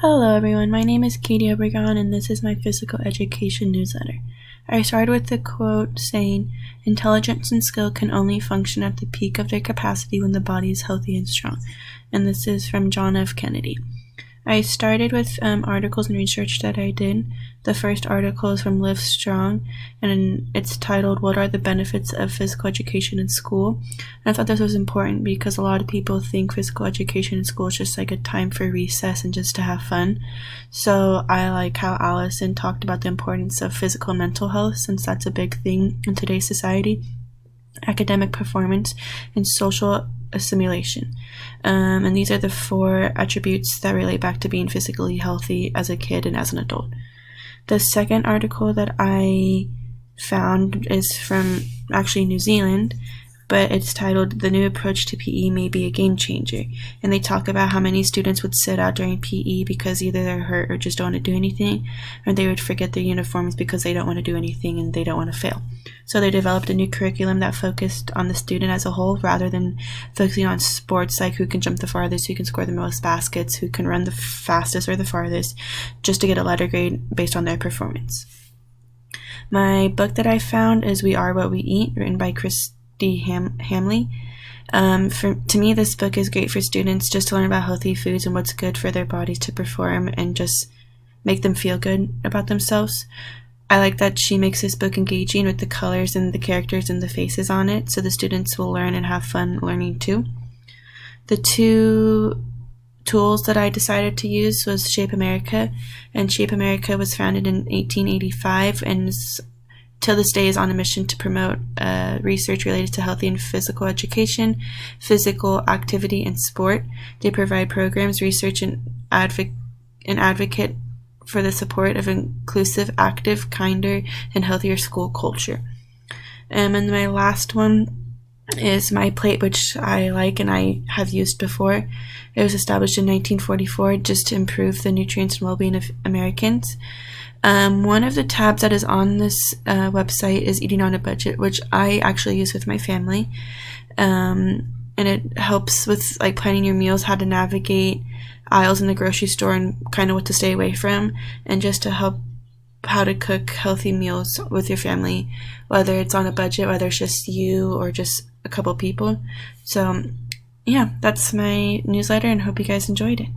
Hello everyone, my name is Katie Obregon and this is my physical education newsletter. I started with the quote saying, "Intelligence and skill can only function at the peak of their capacity when the body is healthy and strong." And this is from John F. Kennedy. I started with articles and research that I did. The first article is from Live Strong, and it's titled, "What are the benefits of physical education in school?" And I thought this was important because a lot of people think physical education in school is just like a time for recess and just to have fun. So I like how Allison talked about the importance of physical and mental health, since that's a big thing in today's society, academic performance, and social assimilation. And these are the 4 attributes that relate back to being physically healthy as a kid and as an adult. The second article that I found is from actually New Zealand, but it's titled, "The New Approach to PE May Be a Game Changer." And they talk about how many students would sit out during PE because either they're hurt or just don't want to do anything, or they would forget their uniforms because they don't want to do anything and they don't want to fail. So they developed a new curriculum that focused on the student as a whole rather than focusing on sports like who can jump the farthest, who can score the most baskets, who can run the fastest or the farthest, just to get a letter grade based on their performance. My book that I found is "We Are What We Eat," written by Christy Hamley. To me, this book is great for students just to learn about healthy foods and what's good for their bodies to perform and just make them feel good about themselves. I like that she makes this book engaging with the colors and the characters and the faces on it, so the students will learn and have fun learning too. The 2 tools that I decided to use was Shape America, and Shape America was founded in 1885 and till this day is on a mission to promote research related to healthy and physical education, physical activity, and sport. They provide programs, research, and advocate for the support of inclusive, active, kinder, and healthier school culture. And my last one is My Plate, which I like and I have used before. It was established in 1944 just to improve the nutrients and well-being of Americans. One of the tabs that is on this website is Eating on a Budget, which I actually use with my family. And it helps with like planning your meals, how to navigate aisles in the grocery store and kind of what to stay away from, and just to help how to cook healthy meals with your family, whether it's on a budget, whether it's just you or just a couple people. So yeah, that's my newsletter and hope you guys enjoyed it.